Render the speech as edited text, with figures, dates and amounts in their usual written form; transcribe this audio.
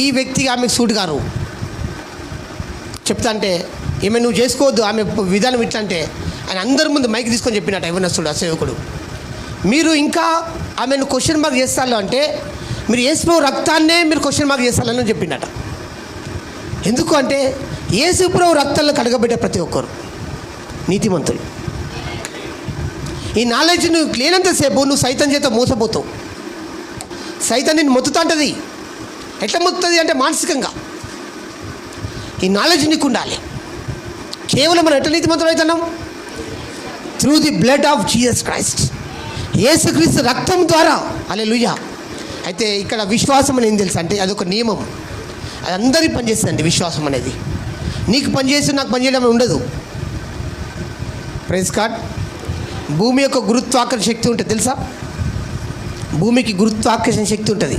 ఈ వ్యక్తికి ఆమెకు సూట్ గారు చెప్తా అంటే ఈమె నువ్వు చేసుకోవద్దు, ఆమె విధానం ఇట్లా అంటే ఆయన అందరి ముందు మైక్ తీసుకొని చెప్పినట్టు యవనస్తుడు ఆ సేవకుడు. మీరు ఇంకా ఆమెను క్వశ్చన్ మార్క్ చేస్తారు అంటే మీరు యేసు రక్తాన్నే మీరు క్వశ్చన్ మార్క్ చేస్తారని చెప్పినట. ఎందుకు అంటే యేసు ప్రభు రక్తాలను కడగబెట్టే ప్రతి ఒక్కరు నీతిమంతులు. ఈ నాలెడ్జ్ నువ్వు లేనంతసేపు నువ్వు సైతం చేత మోసపోతావు. సైతం నిన్ను మొత్తుతుంటుంది. ఎట్లా మొత్తుతుంది అంటే మానసికంగా. ఈ నాలెడ్జ్ నీకు ఉండాలి. కేవలం మనం ఎట్లా నీతిమంతులు అవుతున్నాం? Through the blood of Jesus Christ, యేసుక్రీస్తు రక్తం ద్వారా. హల్లెలూయా. అయితే ఇక్కడ విశ్వాసం అని ఏం తెలుసు అంటే అదొక నియమం, అది అందరికీ పనిచేస్తుందండి. విశ్వాసం అనేది నీకు పనిచేసి నాకు పనిచేయడం ఉండదు. Praise God. భూమి యొక్క గురుత్వాకర్షణ శక్తి ఉంటుంది తెలుసా? భూమికి గురుత్వాకర్షణ శక్తి ఉంటుంది.